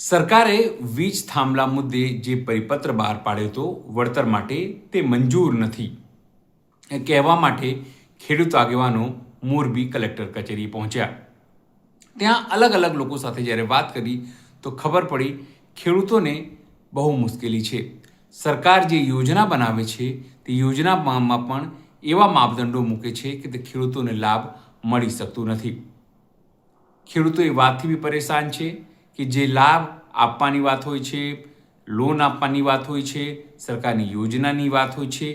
સરકારે વીજ થાંભલા મુદ્દે જે પરિપત્ર બહાર પાડ્યો હતો વળતર માટે તે મંજૂર નથી એ કહેવા માટે ખેડૂત આગેવાનો મોરબી કલેક્ટર કચેરી પહોંચ્યા. ત્યાં અલગ અલગ લોકો સાથે જ્યારે વાત કરી તો ખબર પડી ખેડૂતોને બહુ મુશ્કેલી છે. સરકાર જે યોજના બનાવે છે તે યોજનામાં પણ એવા માપદંડો મૂકે છે કે તે ખેડૂતોને લાભ મળી શકતું નથી. ખેડૂતો એ વાતથી બી પરેશાન છે કે જે લાભ આપવાની વાત હોય છે, લોન આપવાની વાત હોય છે, સરકારની યોજનાની વાત હોય છે,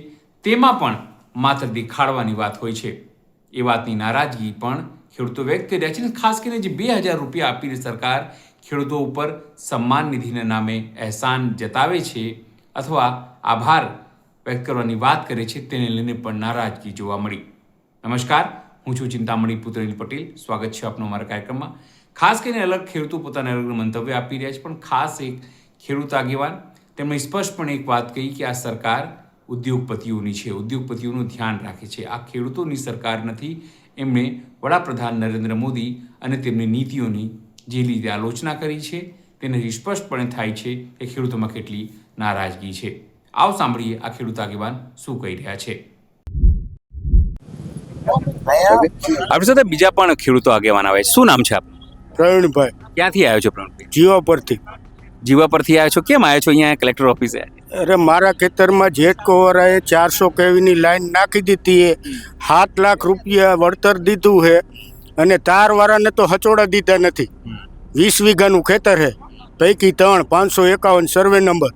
તેમાં પણ માત્ર દેખાડવાની વાત હોય છે. એ વાતની નારાજગી પણ ખેડૂતો વ્યક્ત કરી રહ્યા છે. ખાસ કરીને જે 2000 રૂપિયા આપીને સરકાર ખેડૂતો ઉપર સન્માન નિધિના નામે અહેસાન જતાવે છે અથવા આભાર વ્યક્ત કરવાની વાત કરે છે, તેને લઈને પણ નારાજગી જોવા મળી. નમસ્કાર, હું છું ચિંતામણી પુત્રેલ પટેલ. સ્વાગત છે આપનું અમારા કાર્યક્રમમાં. ખાસ કરીને અલગ ખેડૂતો પોતાના અલગ મંતવ્ય આપી રહ્યા છે, પણ ખાસ એક ખેડૂત આગેવાન તેમણે સ્પષ્ટપણે એક વાત કહી કે આ સરકાર ઉદ્યોગપતિઓની છે, ઉદ્યોગપતિઓનું ધ્યાન રાખે છે. આ ખેડૂતોની સરકાર નથી. એમણે વડાપ્રધાન નરેન્દ્ર મોદી અને તેમની નીતિઓની જે રીતે આલોચના કરી છે તેનાથી સ્પષ્ટપણે થાય છે કે ખેડૂતોમાં કેટલી નારાજગી છે. આવો સાંભળીએ આ ખેડૂત આગેવાન શું કહી રહ્યા છે. આપણી સાથે બીજા પણ ખેડૂતો આગેવાન આવે. શું નામ છે આપનું? પ્રવીણભાઈ. ક્યાંથી આવ્યો છો પ્રવીણભાઈ? જીવા પરથી. જીવા પરથી આવ્યો છો. કેમ આવ્યો છો અહીંયા કલેક્ટર ઓફિસે? અરે મારા ખેતરમાં જેટકોવરાએ 400 કેવીની લાઈન નાખી દીધી એ 7 લાખ રૂપિયા વળતર દીધું છે અને તારવાળાને તો હચોડા દીધા નથી. 20 વીઘાનું ખેતર છે, પૈકી 551 સર્વે નંબર.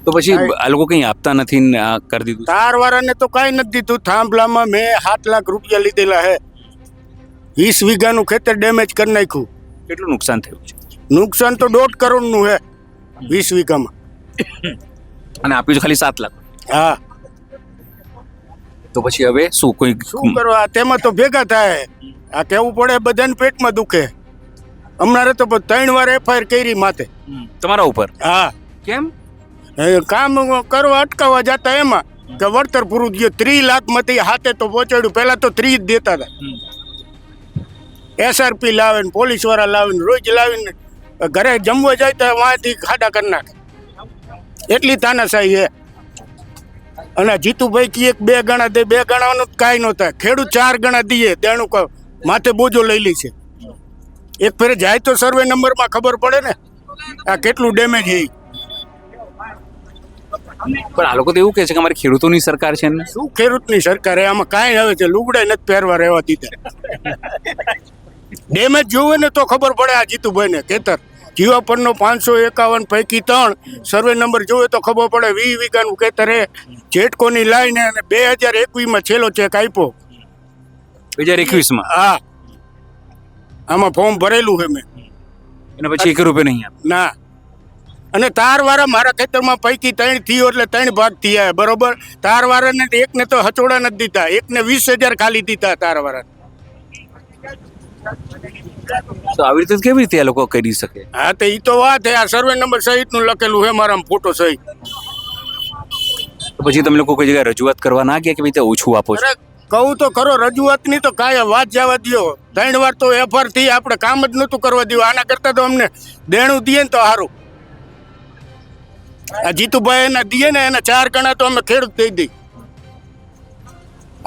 તો પછી આ લોકો કંઈ આપતા નથી ને આ કરી દીધું? તારવાળાને તો કાંઈ નથી દીધું. થાંભલામાં મેં 7 લાખ રૂપિયા લીધેલા છે. 20 વીઘાનું ખેતર ડેમેજ કરી નાખ્યું. કેટલું નુકસાન થયું છે? નુકસાન તો 1.5 કરોડનું છે 20 વીઘામાં. અને આપ્યું છે ખાલી 7 લાખ? હા. તો પછી હવે શું શું કરવા? તેમાં તો ભેગા થાય. આ કેવું પડે, બધાને પેટમાં દુખે. હમણાં તો 3 વાર FIR કરી માથે તમારા ઉપર. હા. કેમ? કામ કરવા અટકાવવા જતા એમાં કે વળતર પૂરું થયું. 30 લાખમાંથી હાથે તો પહોંચાડ્યું. પહેલા તો 30 જ દેતા હતા. SRP લાવે ને પોલીસ વાળા લાવે ને રોજ લાવીને ઘરે જમવા જાય તો વાંથી ખાડા કરી નાખે. એટલી તાનાશાહી છે. અને જીતુભાઈ કી 2 ગણા દે, 2 ગણાનું કાંઈ ન થાય. ખેડૂત 4 ગણા દઈએ તેનું માથે બોજો લઈ લે છે. એક ફેરે જાય તો સર્વે નંબરમાં ખબર પડે ને આ કેટલું ડેમેજ છે. પણ આ લોકો તો એવું કહે છે કે અમારી ખેડૂતોની સરકાર છે ને. શું ખેડૂતની સરકાર? આમાં કાંઈ આવે છે? લુગડા નથી પહેરવા રહેવા દીધા. ડેમેજ જોવે ને તો ખબર પડે. આ જીતુભાઈને ખેતર જીવા પરનો 551 પૈકી 3 સર્વે નંબર જોવે તો ખબર પડે. 20 વીઘાનું ખેતર હે. જેટકોની લાઈને અને 2021માં છેલ્લો ચેક આપ્યો. 2021માં? હા. આમાં ફોર્મ ભરેલું છે મેં. અને પછી 1 રૂપિયા નહીં આપે? ના. અને તારવાળા મારા ખેતરમાં પૈકી 3 થયો એટલે 3 ભાગ થયા. બરોબર. તારવાળાને એકને તો હચોડા નથી દીધા, એકને 20,000 ખાલી દીધા તારવાળા. તો આવી રીતે કેવી રીતે આ લોકો કરી શકે? હા, તો એ તો વાત છે. આ સર્વે નંબર સહિતનું લખેલું છે મારામાં, ફોટો સહિત. તો પછી તમે લોકો કોઈ જગ્યાએ રજૂઆત કરવા ના ગયા કે ભાઈ ઓછું આપો છો? કહું તો ખરો, રજૂઆત ની તો કાંઈ વાત જવા દો. 3 વાર તો FIR થી આપણે કામ જ નહોતું કરવા દેવું. આના કરતા તો અમને દેણું દઈએ ને તો સારું. આ જીતુભાઈ એના દઈએ ને એના 4 ગણા તો અમે ખેડૂત દઈ દઈ.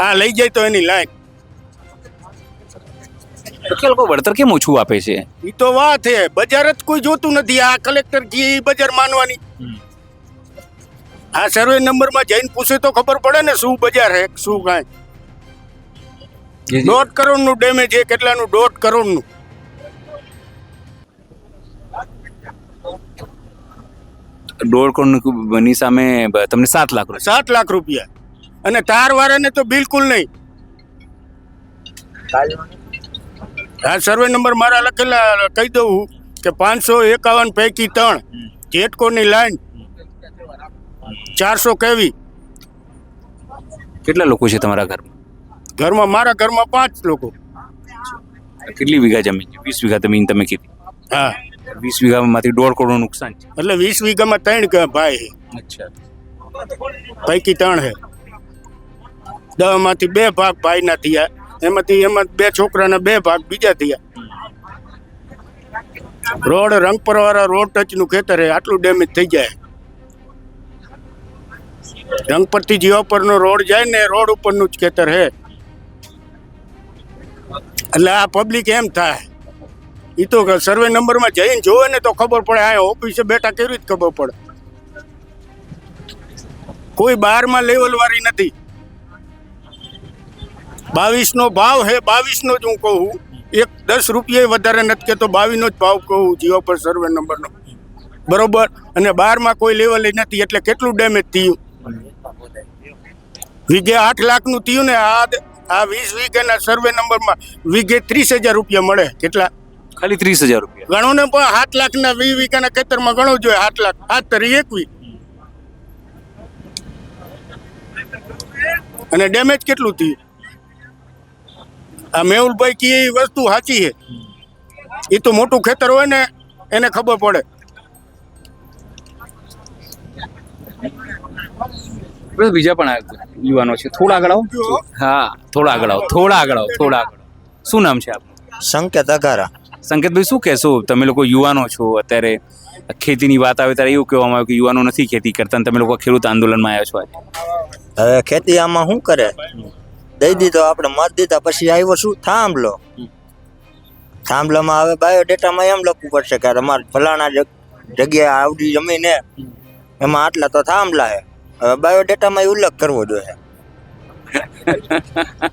આ લઈ જાય તો એની લાઈન. તો લોકો વળતર કેમ ઓછું આપે છે? એ તો વાત છે. બજાર જ કોઈ જોતું નથી. આ કલેક્ટર કી બજાર માનવાની. આ સર્વે નંબરમાં જઈને પૂછે તો ખબર પડે ને શું બજાર છે શું કાંઈ. 1.5 કરોડનું ડેમેજ છે. કેટલાનું? 1.5 કરોડનું. ની સામે તમને 7 લાખ રૂપિયા? 7 લાખ રૂપિયા. અને તારવાળાને તો બિલકુલ નહીં. આ સર્વે નંબર મારા લખેલા કહી દઉં કે 551 પૈકી 3 જેટકોની લાઈન 400 કેવી. કેટલા લોકો છે તમારા ઘરમાં? મારા ઘરમાં 5 લોકો. કેટલી વીઘા જમીન છે? 20 વીઘા જમીન તમે કીધી. હા. 20 વીઘામાંથી 1.5 કરોડનું નુકસાન છે. એટલે 20 વીઘામાં 3 ભાઈ છે. અચ્છા. પૈકી 3 છે. 10 માંથી 2 ભાગ ભાઈના થયા. એમાં 2 છોકરાના 2 ભાગ બીજા થયા. રોડ રંગપરવાળા રોડ ટચનું ખેતર છે, આટલું ડેમેજ થઈ જાય. રંગપરથી જીવાપરનો રોડ જાય ને રોડ ઉપરનું જ ખેતર છે. એટલે આ પબ્લિક એમ થાય, એ તો સર્વે નંબરમાં જઈને જોવે ને તો ખબર પડે. આ ઓફિસે બેઠા કેવી રીતે ખબર પડે? કોઈ 12માં લેવલ વાળી નથી. 22 નો ભાવ હે, 22 નો જ હું કહું. 10 રૂપિયા વધારે નથી કહેતો, 22 નો જ ભાવ કહું જીઓ પર સર્વે નંબરનો, બરોબર. અને 12માં કોઈ લેવલ નથી, એટલે કેટલું ડેમેજ થયું? વીઘે 8 લાખનું થયું ને. આ 20 વીઘાના સર્વે નંબરમાં વીઘે 30,000 રૂપિયા મળે. કેટલા? ખાલી 30,000 રૂપિયા. ગણો ને, પણ 7 લાખના 20 વીઘાના ખેતરમાં ગણો જોઈએ. 8 લાખ 7 તરી 21, અને ડેમેજ કેટલું થયું? આ મેહુલભાઈ કી એ વસ્તુ સાચી છે. એ તો મોટું ખેતર હોય ને એને ખબર પડે. બીજા પણ યુવાનો છે, થોડા આગળ આવો. હા, થોડા આગળ આવો. શું નામ છે આપનું? સંકેત અઘારા. સંકેતભાઈ, શું કહેશો? તમે લોકો યુવાનો છો, અત્યારે ખેતીની વાત આવે ત્યારે એવું કહેવામાં આવ્યું કે યુવાનો નથી ખેતી કરતા, અને તમે લોકો ખેડૂત આંદોલનમાં આવ્યા છો આજે. હવે ખેતી આમાં શું કરે? દઈ દીધો આપણે, મત દીધા, પછી આવ્યો શું? થાંભલો. થાંભલામાં હવે બાયોડેટામાં એમ લખવું પડશે કે અમારે ફલાણા જગ્યાએ આવડી જમીન હે, એમાં આટલા તો થાંભલા હે. હવે બાયોડેટામાં ઉલ્લેખ કરવો જોઈએ.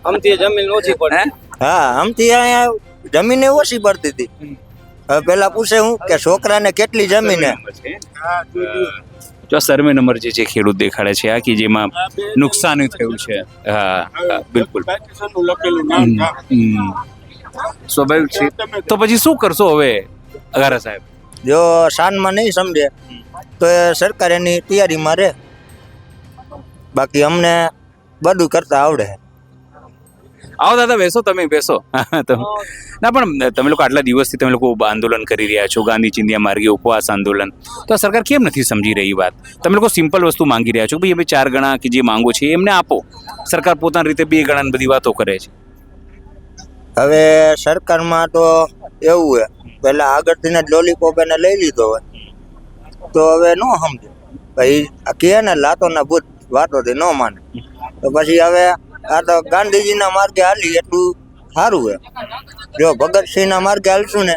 અમથી જમીન ઓછી પડે. હા, આમથી અહીંયા જમીન ઓછી પડતી હતી. હવે પેલા પૂછે હું કે છોકરાને કેટલી જમીન હે. જો સર્વે નંબર જે છે ખેડૂત દેખાડે છે આ કે જેમાં નુકસાન થયું છે. હા, બિલકુલ સ્વાભાવિક છે. તો પછી શું કરશો હવે અઘારા સાહેબ? જો શાનમાં નહીં સમજે તો એ સરકાર એની તૈયારીમાં રહે. બાકી અમને બધું કરતા આવડે. આવો દાદા, બેસો. તમે બેસો. ના, પણ તમે લોકો આટલા દિવસથી તમે લોકો આંદોલન કરી રહ્યા છો, ગાંધી ચિંધ્યા માર્ગે ઉપવાસ આંદોલન, તો આ સરકાર કેમ નથી સમજી રહી વાત? તમે લોકો સિમ્પલ વસ્તુ માંગી રહ્યા છો, ભાઈ અમે 4 ગણા કે જે માંગો છે એમને આપો. સરકાર પોતાની રીતે 2 ગણાની બધી વાતો કરે છે. હવે સરકારમાં તો એવું હોય, પેલા આગળથી જ લોલીપોપ એને લઈ લીધો હોય તો હવે ન સમજે. ભાઈ કહે ને લાતોના ભૂત વાતોથી ન માને, તો પછી હવે આ તો ગાંધીજીના માર્ગે હાલી એટલું સારું છે. જો ભગતસિંહના માર્ગે હાલશું ને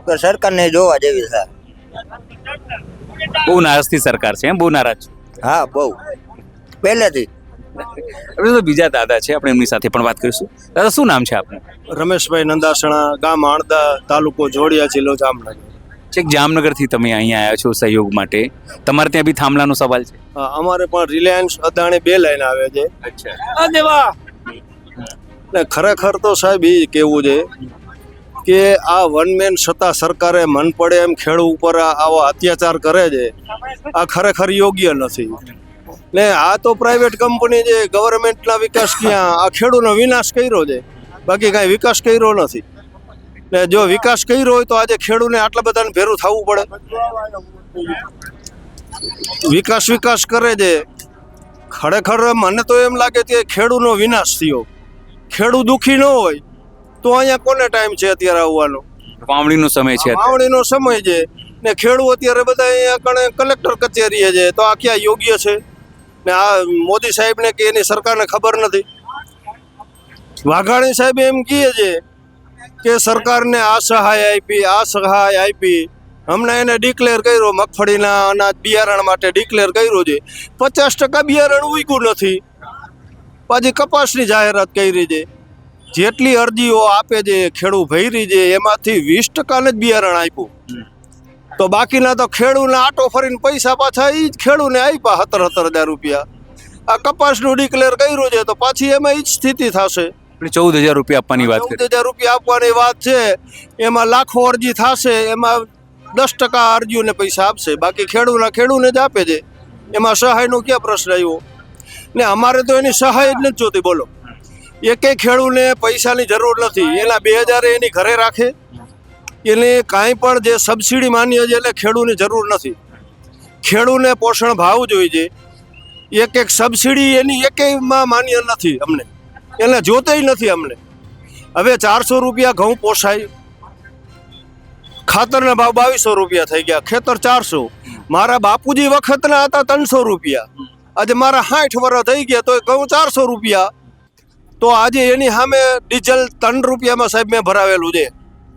તો સરકારને જોવા જેવી થાય. બહુ નારાજથી સરકાર છે, બહુ નારાજ. હા, બહુ પહેલેથી. હવે તો બીજા દાદા છે, આપણે એમની સાથે પણ વાત કરીશું. દાદા, શું નામ છે આપનું? રમેશભાઈ નંદાસણા, ગામ આણદા, તાલુકો જોડિયા, જિલ્લો જામનગર. છેક જામનગરથી તમે અહીંયા આવ્યા છો સહયોગ માટે. તમારે ત્યાં બી થાંભલાનો સવાલ છે? અમારે પણ રિલાયન્સ અદાણી 2 લાઈન આવે છે. ને ખરેખર તો સાહેબ એ કેવું છે કે આ વનમેન સત્તા સરકારે મન પડે એમ ખેડૂત ઉપર આવો અત્યાચાર કરે છે, આ ખરેખર યોગ્ય નથી. ને આ તો પ્રાઇવેટ કંપની છે, ગવર્મેન્ટના વિકાસ ક્યાં? આ ખેડૂતનો વિનાશ કર્યો છે, બાકી કાંઈ વિકાસ કર્યો નથી. ને જો વિકાસ કર્યો હોય તો આજે ખેડૂતને આટલા બધાને ભેરું થવું પડે? વિકાસ કરે છે. ખરેખર મને તો એમ લાગે કે ખેડૂતનો વિનાશ થયો. ખેડૂત દુઃખી ન હોય તો અહીંયા કોને ટાઈમ છે અત્યારે આવવાનો? વાવણીનો સમય છે, વાવણીનો સમય છે, ને ખેડૂત અત્યારે બધા અહીંયા કલેક્ટર કચેરીએ છે, તો આ ક્યાં યોગ્ય છે? ને આ મોદી સાહેબને કે એની સરકારને ખબર નથી. વાઘાણી સાહેબ એમ કહે છે કે સરકારને આ સહાય આપી, હમણાં એને ડિક્લેર કર્યો, મગફળીના અનાજ બિયારણ માટે ડિક્લેર કર્યું છે. 50% બિયારણ ઉગ્યું નથી. પાછી કપાસની જાહેરાત કરી છે. જેટલી અરજીઓ આપે છે ખેડૂત ભરી છે એમાંથી 20% જ બિયારણ આપ્યું. તો બાકીના તો ખેડૂતને આટો ફરીને પૈસા પાછા એ જ ખેડૂતને આપ્યા 17,000 રૂપિયા. આ કપાસનું ડિક્લેર કર્યું છે તો પાછી એમાં એ જ સ્થિતિ થશે. 14,000 રૂપિયા આપવાની વાત કરી. 14,000 રૂપિયા આપવાની વાત છે. એમાં લાખો અરજી થશે, એમાં 10% અરજીઓને પૈસા આપશે, બાકી ખેડૂતને જ આપે છે. એમાં સહાયનો ક્યાં પ્રશ્ન આવ્યો? ને અમારે તો એની સહાય જ નથી જોતી. બોલો, એકેય ખેડૂતને પૈસાની જરૂર નથી. એના 2,000 એની ઘરે રાખે, એને કાંઈ પણ જે સબસિડી માન્ય છે એટલે ખેડૂતની જરૂર નથી. ખેડૂતને પોષણ ભાવ જોઈએ છે. એક સબસિડી એની એકેયમાં માન્ય નથી અમને, એને જોતેય નથી અમને. હવે 400 રૂપિયા ઘઉં પોસાય, ખાતરના ભાવ 2200 રૂપિયા થઈ ગયા, ખેતર 400. મારા બાપુજી વખતના હતા 300 રૂપિયા, આજે મારા 60 વર્ષ થઈ ગયા તો કહું 400 રૂપિયા. તો આજે એની સામે ડીઝલ 3 રૂપિયામાં સાહેબ મેં ભરાવેલું છે,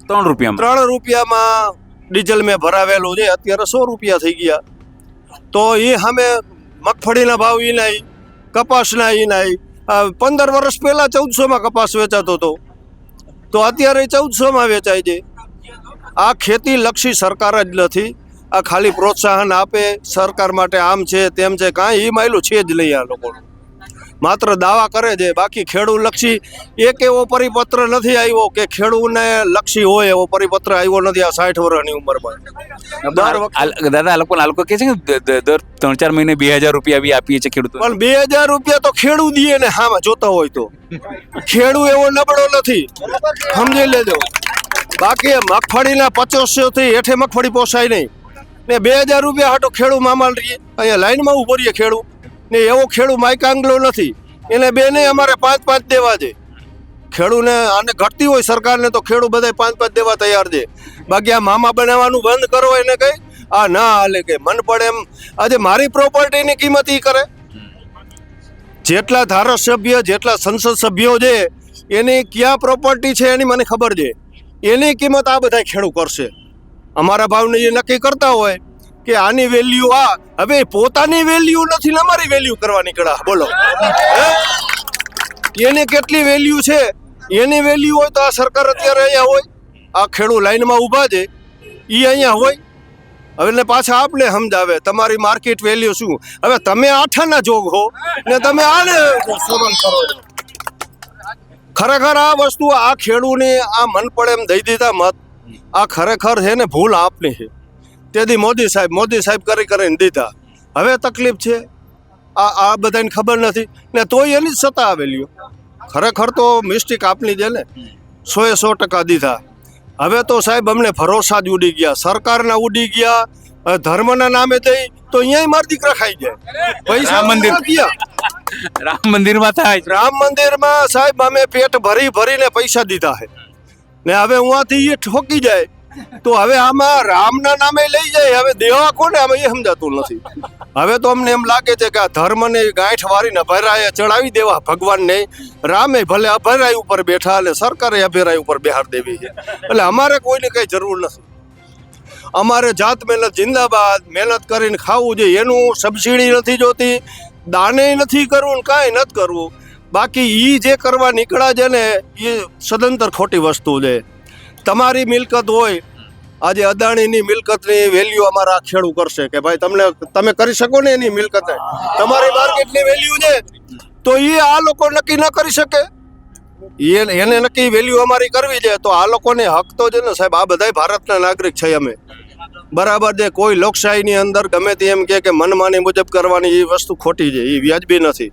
3 રૂપિયામાં 3 રૂપિયામાં ડીઝલ મેં ભરાવેલું છે, અત્યારે 100 રૂપિયા થઈ ગયા. તો એ સામે મગફળીના ભાવ એ નહીં, કપાસના એ નહીં. 15 વર્ષ પહેલા 1400માં કપાસ વેચાતો હતો, તો અત્યારે 1400માં વેચાય છે. આ ખેતી લક્ષી સરકાર જ નથી. આ ખાલી પ્રોત્સાહન આપે સરકાર માટે, આમ છે તેમ છે, કાંઈ એ માયલું છે જ નહીં. આ લોકો માત્ર દાવા કરે છે, બાકી ખેડૂત લક્ષી એક એવો પરિપત્ર નથી આવ્યો કે ખેડૂતને લક્ષી હોય એવો પરિપત્ર આવ્યો નથી આ 60 વર્ષની ઉંમરમાં. દાદા આ લોકો કહે છે કે દર 3-4 મહિને 2000 રૂપિયા બી આપીએ છીએ ખેડૂતો, પણ 2000 રૂપિયા તો ખેડૂત દે ને હામાં જોતા હોય તો. ખેડૂત એવો નબળો નથી, સમજી લેજો. બાકી મગફળીના 2500 થી હેઠે મગફળી પોસાય નહીં ને 2000 રૂપિયા હાટો ખેડૂત મામાલ રહીએ, અહીંયા લાઈનમાં ઉભો રહીએ ખેડૂત ને. એવો ખેડૂત માયકાંગલો નથી, એને બેને અમારે 5-5 દેવા છે. ખેડૂને આને ઘટતી હોય સરકારને તો ખેડૂત બધા 5-5 દેવા તૈયાર છે. બાકી આ મામા બનાવવાનું બંધ કરો એને કઈ આ ના હાલે કે મન પડે એમ. આજે મારી પ્રોપર્ટીની કિંમત ઈ કરે. જેટલા ધારાસભ્ય, જેટલા સંસદ સભ્યો છે એની ક્યાં પ્રોપર્ટી છે એની મને ખબર છે. એની કિંમત આ બધા ખેડૂત કરશે. અમારા ભાવને એ નક્કી કરતા હોય કે આની વેલ્યુ આ, હવે પોતાની વેલ્યુ નથી ને અમારી વેલ્યુ કરવા નીકળ્યા, બોલો. એની કેટલી વેલ્યુ છે, એની વેલ્યુ હોય તો આ સરકાર અત્યારે અહીંયા હોય. આ ખેડૂત લાઈનમાં ઊભા છે એ અહીંયા હોય. હવે ને પાછા આપણે સમજાવે તમારી માર્કેટ વેલ્યુ શું. હવે તમે આઠાના જોગ હો ને તમે આને સવાલ કરો. ખરેખર આ વસ્તુ આ ખેડૂને આ મન પડે એમ દઈ દીધા મત, આ ખરેખર છે ને ભૂલ આપની છે. તેથી મોદી સાહેબ કરીને દીધા. હવે તકલીફ છે આ બધાને ખબર નથી ને તોય એની જ સત્તા આવેલી. ખરેખર તો મિસ્ટેક આપની છે ને, 100% દીધા. હવે તો સાહેબ અમને ભરોસા જ ઉડી ગયા, સરકારના ઉડી ગયા. ધર્મના નામે દઈ તો અહીંયા મારા દીકરા ખાઈ જાય. પૈસા મંદિર રામ મંદિરમાં થાય, રામ મંદિરમાં સાહેબ અમે પેટ ભરીને પૈસા દીધા છે ને હવે ઉहाँથી એ ઠોકી જાય તો હવે આમાં રામના નામે લઈ જાય. હવે દેવા કોને આમાં એ સમજાતું નથી. હવે તો અમને એમ લાગે છે કે આ ધર્મને ગાંઠ વારીને અભયરાય ચડાવી દેવા ભગવાનને. રામે ભલે અભયરાય ઉપર બેઠા એટલે સરકારે અભયરાય ઉપર બેહાર દેવી છે. એટલે અમારે કોઈની કઈ જરૂર નથી. અમારે જાત મહેનત જિંદાબાદ, મહેનત કરીને ખાવું જોઈએ. એનું સબસિડી નથી જોતી, દાને નથી કરવું, કાંઈ નથી કરવું. બાકી એ જે કરવા નીકળ્યા છે ને એ સદંતર ખોટી વસ્તુ છે. તમારી મિલકત હોય, આજે અદાણીની મિલકતની વેલ્યુ અમારા ખેડૂત કરશે કે ભાઈ તમે કરી શકો ને એની મિલકત, તમારી માર્કેટની વેલ્યુ છે તો એ આ લોકો નક્કી ન કરી શકે. એને નક્કી વેલ્યુ અમારી કરવી છે તો આ લોકોને હક તો છે ને સાહેબ. આ બધા ભારતના નાગરિક છે અમે, બરાબર છે. કોઈ લોકશાહીની અંદર ગમે તે એમ કે મનમાની મુજબ કરવાની એ વસ્તુ ખોટી છે, એ વ્યાજબી નથી.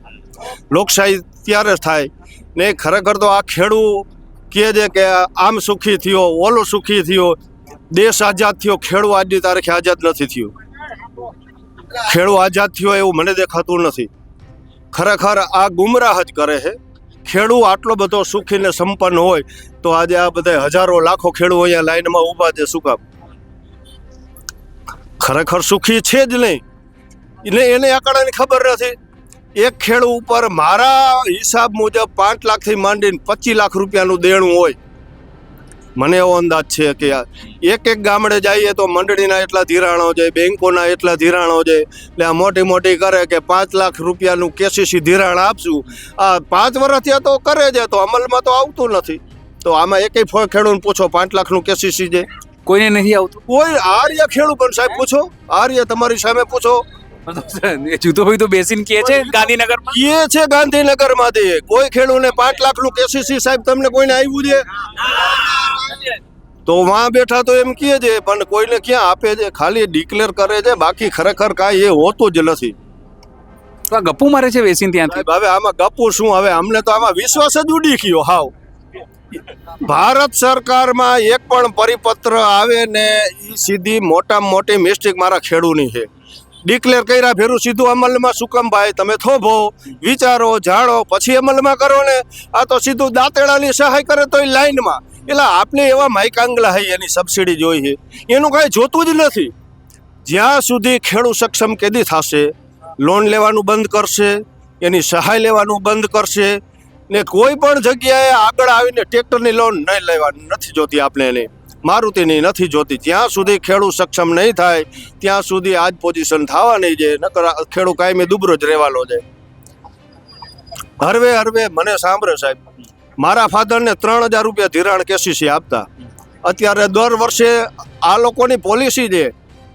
લોકશાહી ત્યારે થાય ને ખરેખર તો આ ખેડૂત કહે છે કે આમ સુખી થયો, ઓલો સુખી થયો, દેશ આઝાદ થયો. ખેડૂત આજની તારીખે આઝાદ નથી થયો. ખેડૂત આઝાદ થયો એવું મને દેખાતું નથી. ખરેખર આ ગુમરાહ જ કરે છે. ખેડૂત આટલો બધો સુખી ને સંપન્ન હોય તો આજે આ બધા હજારો લાખો ખેડૂત અહીંયા લાઈનમાં ઊભા છે. શું કામ? ખરેખર સુખી છે જ નહીં. એને આંકડાની ખબર નથી. એક ખેડૂત ઉપર મારા હિસાબ મુજબ 5 લાખથી માંડીને 25 લાખ રૂપિયાનું દેણું હોય. મને એવો અંદાજ છે કે એક ગામડે જઈએ તો મંડળીના એટલા ધિરાણો છે, બેંકોના એટલા ધિરાણો છે. એટલે આ મોટી કરે કે 5 લાખ રૂપિયાનું કેસીસી ધિરાણ આપશું. આ 5 વર્ષથી તો કરે છે તો અમલમાં તો આવતું નથી. તો આમાં એકેય ખેડૂતને પૂછો 5 લાખનું કેસીસી છે, કોઈને નથી આવતું. કોઈ આર્ય ખેડૂત પણ સાહેબ પૂછો, આર્ય તમારી સામે પૂછો. જૂતોભાઈ તો બેસીને કહે છે ગાંધીનગરમાં, એ છે ગાંધીનગરમાંથી કોઈ ખેડૂતને 5 લાખનું કેસીસી સાહેબ તમને કોઈને આવ્યું છે? તો વાં બેઠા તો એમ કહે છે પણ કોઈને ક્યાં આપે છે, ખાલી ડિક્લેર કરે છે. બાકી ખરેખર કાંઈ એ હોતું જ નથી. તો આ ગપ્પુ મારે છે બેસીને ત્યાંથી. હવે આમાં ગપ્પુ શું? હવે અમને તો આમાં વિશ્વાસ જ ઉડી ગયો હાવ. ભારત સરકારમાં એક પણ પરિપત્ર આવે ને એ સીધી મોટામાં મોટી મિસ્ટેક મારા ખેડૂતની છે. ડિક્લેર કર્યા ફેરું સીધું અમલમાં શું કામ ભાઈ? તમે થોભો, વિચારો, જાણો, પછી અમલમાં કરો ને. આ તો સીધું દાંતેડાની સહાય કરે તોય લાઈનમાં એટલે આપને એવા માઇકાંગલા હૈ એની સબસિડી જોઈ છે એનું કાંઈ જોતું જ નથી. જ્યાં સુધી ખેડૂત સક્ષમ કેદી થશે, લોન લેવાનું બંધ કરશે, એની સહાય લેવાનું બંધ કરશે ને કોઈ પણ જગ્યાએ આગળ આવીને ટ્રેક્ટરની લોન નહીં લેવાની નથી જોતી આપણે એની, મારુતિની નથી જોતી. જ્યાં સુધી ખેડૂત સક્ષમ નહીં થાય ત્યાં સુધી આ જ પોઝિશન થવાની છે, નકર ખેડૂત કાયમી દુબળો જ રહેવાનો છે. હરવે મને સાંભળે સાહેબ, મારા ફાધરને 3,000 રૂપિયા ધિરાણ કેસીસી આપતા, અત્યારે દર વર્ષે આ લોકોની પોલિસી છે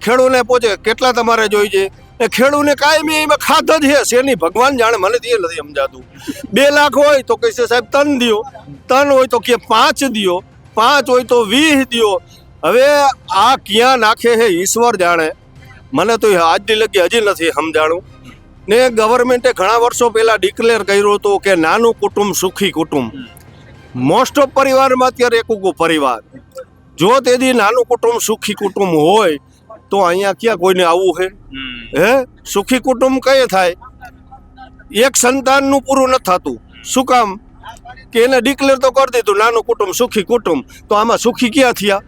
ખેડૂને પહોંચે કેટલા તમારે જોઈ છે એ ખેડૂને કાયમી એમાં ખાધ જ છે શેની ભગવાન જાણે, મને તે નથી સમજાતું. 2 લાખ હોય તો કહેશે સાહેબ 3 દ્યો, 3 હોય તો કે 5 દ્યો, 5 હોય તો 20 દ્યો. હવે આ ક્યાં નાખે છે ઈશ્વર જાણે, મને તો આજની લગી હજી નથી સમજાણું. ને ગવર્મેન્ટે ઘણા વર્ષો પહેલા ડિક્લેર કર્યું હતું કે નાનું કુટુંબ સુખી કુટુંબ. મોસ્ટ ઓફ પરિવારમાં અત્યારે એકુકુ પરિવાર. જો તેથી નાનું કુટુંબ સુખી કુટુંબ હોય તો અહીંયા ક્યાં કોઈને આવવું છે? હે, સુખી કુટુંબ કઈ થાય? એક સંતાનનું પૂરું નથી થતું. શું કામ? કે એને ડિક્લેર તો કરી દીધું નાનું કુટુંબ સુખી કુટુંબ, તો આમાં સુખી ક્યાં થયા?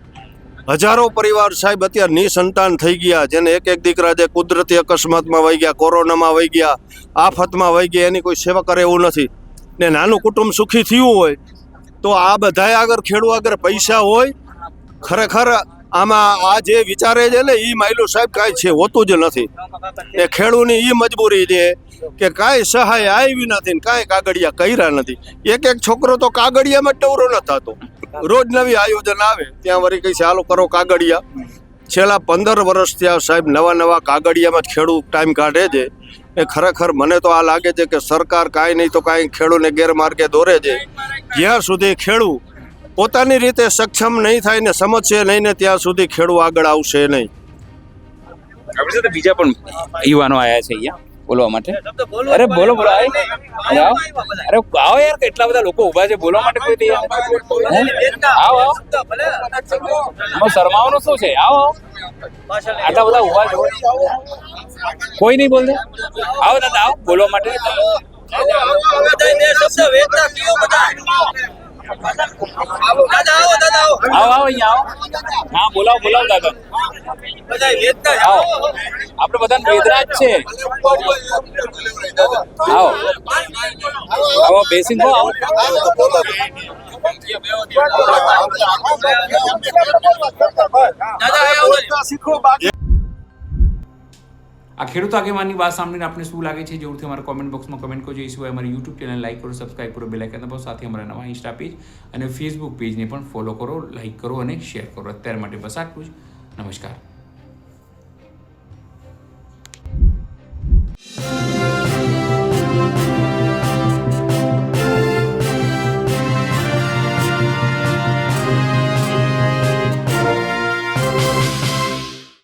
હજારો પરિવાર સાહેબ અત્યારે નિસંતાન થઈ ગયા, જેને એક દીકરા જે કુદરતી અકસ્માતમાં વહી ગયા, કોરોનામાં વહી ગયા, આફતમાં વહી ગયા, એની કોઈ સેવા કરે એવું નથી. ને નાનું કુટુંબ સુખી થયું હોય તો આ બધાય આગળ ખેડૂત આગળ પૈસા હોય. ખરેખર આમાં આ જે વિચારે છે ને એ માયલું સાહેબ કાંઈ છે હોતું જ નથી. એ ખેડૂતની એ મજબૂરી છે કે કાંઈ સહાય આવી નથી ને કાંઈ કાગળિયા કર્યા નથી. એક છોકરો તો કાગળિયામાં જ ડવરો ન થતો. રોજ નવી આયોજન આવે ત્યાં વળી કઈ ચાલુ કરો કાગળિયા. છેલ્લા 15 વર્ષથી આ સાહેબ નવા કાગળિયામાં જ ખેડૂત ટાઈમ કાઢે છે. એ ખરેખર મને તો આ લાગે છે કે સરકાર કાંઈ નહીં તો કાંઈ ખેડૂતને ગેરમાર્ગે દોરે છે. જ્યાં સુધી ખેડૂત પોતાની રીતે સક્ષમ નહીં થાય ને સમજશે નહીં ને ત્યાં સુધી ખેડૂત આગળ આવશે નહીં. આપણી સાથે બીજા પણ યુવાનો આવ્યા છે અહીંયા બોલવા માટે. અરે બોલો અરે આવો યાર, કેટલા બધા લોકો ઉભા છે બોલવા માટે, કોઈ તૈયાર? આવો શરમાવાનું શું છે? આવો આટલા બધા ઉભા છે, કોઈ નહીં બોલતે? આવો દાદા, આવો બોલવા માટે. આવો અહીંયા આવો. હા બોલાવો દાદા. આવો, આપણે બધાને વેદના જ છે. આવો બેસીને આવો. આ ખેડૂત આગેવાનની વાત સાંભળીને આપને શું લાગે છે જરૂરથી અમારા કોમેન્ટ બોક્સમાં કમેન્ટ કરજો. એ સિવાય અમારી યુટ્યુબ ચેનલ લાઈક કરો, સબસ્ક્રાઈબ કરો, બેલ આઇકન દબાવો, સાથે અમારા નવા ઇન્સ્ટા પેજ અને ફેસબુક પેજને પણ ફોલો કરો, લાઈક કરો અને શેર કરો. અત્યાર માટે બસ આટલું જ. નમસ્કાર.